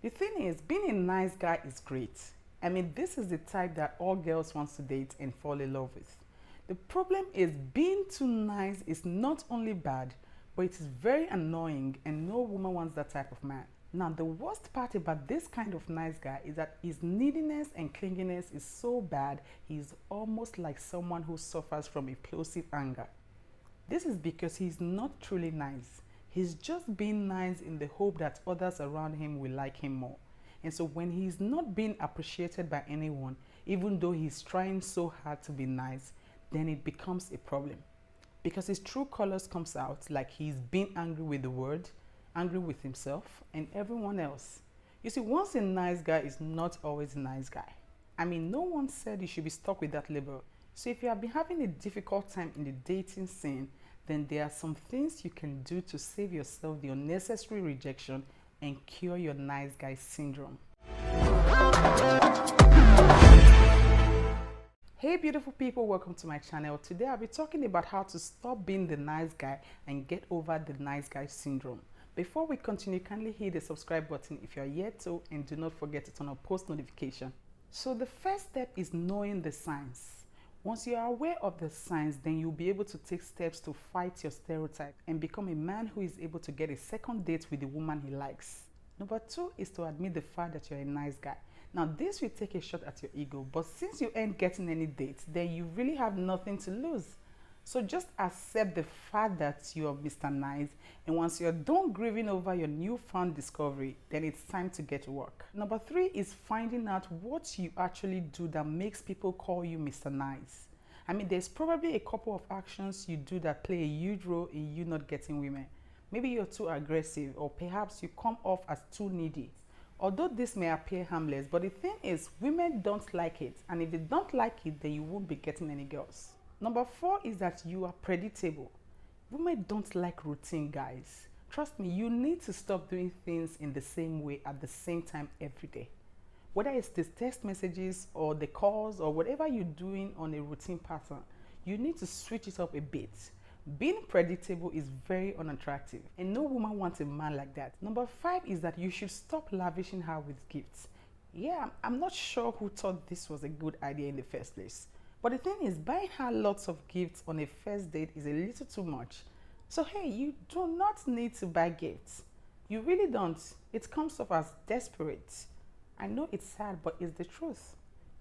The thing is, being a nice guy is great. I mean, this is the type that all girls want to date and fall in love with. The problem is being too nice is not only bad, but it is very annoying and no woman wants that type of man. Now, the worst part about this kind of nice guy is that his neediness and clinginess is so bad, he's almost like someone who suffers from explosive anger. This is because he's not truly nice. He's just being nice in the hope that others around him will like him more. And so when he's not being appreciated by anyone, even though he's trying so hard to be nice, then it becomes a problem. Because his true colors comes out, like he's being angry with the world, angry with himself and everyone else. You see, once a nice guy is not always a nice guy. I mean, no one said you should be stuck with that label. So if you have been having a difficult time in the dating scene, then there are some things you can do to save yourself the unnecessary rejection and cure your nice guy syndrome. Hey beautiful people, welcome to my channel. Today I'll be talking about how to stop being the nice guy and get over the nice guy syndrome. Before we continue, kindly hit the subscribe button if you are yet to, and do not forget to turn on post notification. So the first step is knowing the signs. Once you are aware of the signs, then you'll be able to take steps to fight your stereotype and become a man who is able to get a second date with the woman he likes. Number 2 is to admit the fact that you're a nice guy. Now this will take a shot at your ego, but since you ain't getting any dates, then you really have nothing to lose. So just accept the fact that you're Mr. Nice, and once you're done grieving over your newfound discovery, then it's time to get to work. Number 3 is finding out what you actually do that makes people call you Mr. Nice. I mean, there's probably a couple of actions you do that play a huge role in you not getting women. Maybe you're too aggressive, or perhaps you come off as too needy. Although this may appear harmless, but the thing is, women don't like it, and if they don't like it, then you won't be getting any girls. Number 4 is that you are predictable. Women don't like routine guys. Trust me, you need to stop doing things in the same way at the same time every day. Whether it's the text messages or the calls or whatever you're doing on a routine pattern, you need to switch it up a bit. Being predictable is very unattractive, and no woman wants a man like that. Number 5 is that you should stop lavishing her with gifts. Yeah, I'm not sure who thought this was a good idea in the first place. But the thing is, buying her lots of gifts on a first date is a little too much. So hey, you do not need to buy gifts. You really don't. It comes off as desperate. I know it's sad, but it's the truth.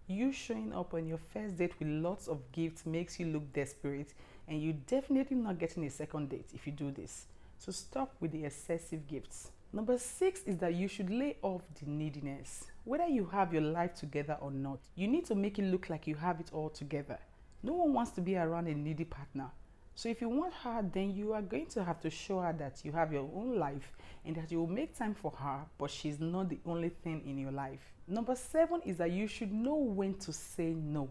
You showing up on your first date with lots of gifts makes you look desperate, and you're definitely not getting a second date if you do this. So stop with the excessive gifts. Number 6 is that you should lay off the neediness. Whether you have your life together or not, you need to make it look like you have it all together. No one wants to be around a needy partner. So if you want her, then you are going to have to show her that you have your own life and that you will make time for her, but she's not the only thing in your life. Number 7 is that you should know when to say no.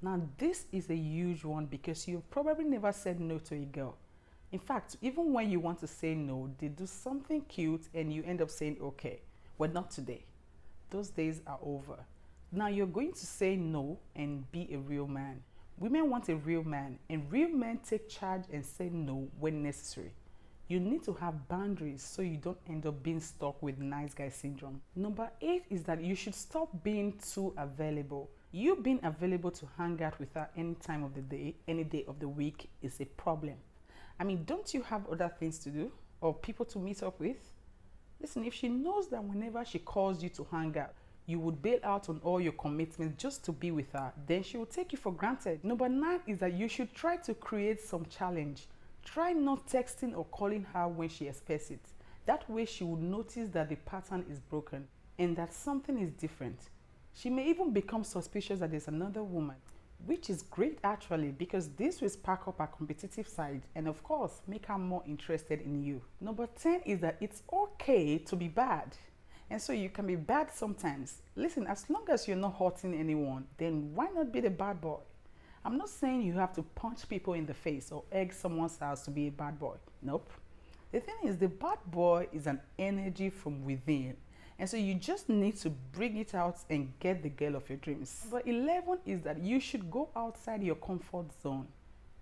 Now this is a huge one because you've probably never said no to a girl. In fact, even when you want to say no, they do something cute and you end up saying okay. Well, not today. Those days are over. Now you're going to say no and be a real man. Women want a real man, and real men take charge and say no when necessary. You need to have boundaries so you don't end up being stuck with nice guy syndrome. Number 8 is that you should stop being too available. You being available to hang out with her any time of the day, any day of the week is a problem. I mean, don't you have other things to do or people to meet up with? Listen, if she knows that whenever she calls you to hang out, you would bail out on all your commitments just to be with her, then she will take you for granted. Number 9 is that you should try to create some challenge. Try not texting or calling her when she expects it. That way she will notice that the pattern is broken and that something is different. She may even become suspicious that there's another woman, which is great actually, because this will spark up her competitive side and of course make her more interested in you. Number 10 is that it's okay to be bad. And so you can be bad sometimes. Listen, as long as you're not hurting anyone, then why not be the bad boy? I'm not saying you have to punch people in the face or egg someone's house to be a bad boy. Nope. The thing is, the bad boy is an energy from within. And so you just need to bring it out and get the girl of your dreams. But 11 is that you should go outside your comfort zone.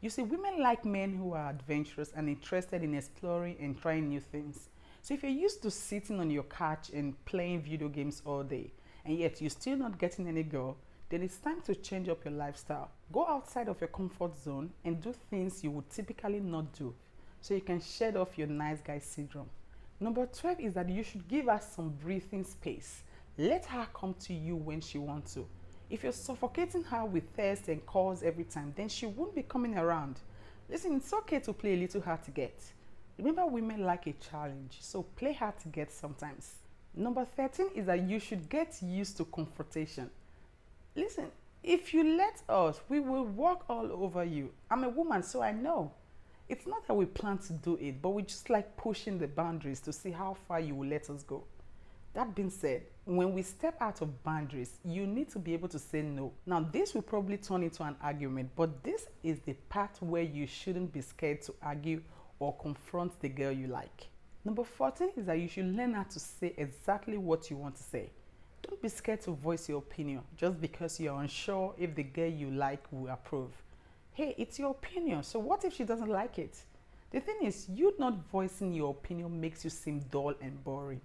You see, women like men who are adventurous and interested in exploring and trying new things. So if you're used to sitting on your couch and playing video games all day, and yet you're still not getting any girl, then it's time to change up your lifestyle. Go outside of your comfort zone and do things you would typically not do, so you can shed off your nice guy syndrome. Number 12 is that you should give her some breathing space. Let her come to you when she wants to. If you're suffocating her with thirst and calls every time, then she won't be coming around. Listen, it's okay to play a little hard to get. Remember, women like a challenge, so play hard to get sometimes. Number 13 is that you should get used to confrontation. Listen, if you let us, we will walk all over you. I'm a woman, so I know. It's not that we plan to do it, but we just like pushing the boundaries to see how far you will let us go. That being said, when we step out of boundaries, you need to be able to say no. Now, this will probably turn into an argument, but this is the part where you shouldn't be scared to argue or confront the girl you like. Number 14 is that you should learn how to say exactly what you want to say. Don't be scared to voice your opinion just because you're unsure if the girl you like will approve. Hey, it's your opinion, so what if she doesn't like it? The thing is, you not voicing your opinion makes you seem dull and boring.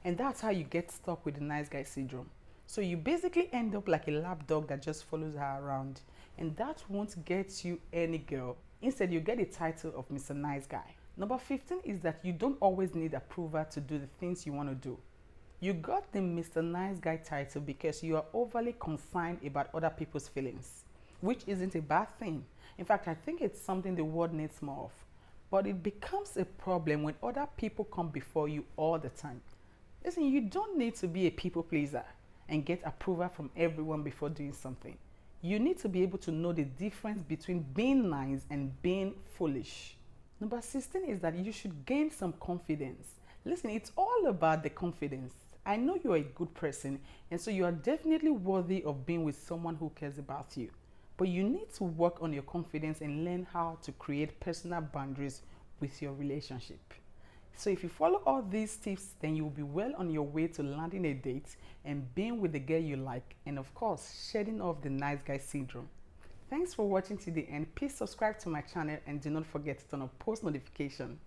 And that's how you get stuck with the nice guy syndrome. So you basically end up like a lap dog that just follows her around. And that won't get you any girl. Instead, you get the title of Mr. Nice Guy. Number 15 is that you don't always need approval to do the things you want to do. You got the Mr. Nice Guy title because you are overly concerned about other people's feelings, which isn't a bad thing. In fact, I think it's something the world needs more of. But it becomes a problem when other people come before you all the time. Listen, you don't need to be a people pleaser and get approval from everyone before doing something. You need to be able to know the difference between being nice and being foolish. Number 16 is that you should gain some confidence. Listen, it's all about the confidence. I know you're a good person, and so you are definitely worthy of being with someone who cares about you. But you need to work on your confidence and learn how to create personal boundaries with your relationship. So if you follow all these tips, then you will be well on your way to landing a date and being with the girl you like, and of course, shedding off the nice guy syndrome. Thanks for watching to the end. Please subscribe to my channel and do not forget to turn on post notification.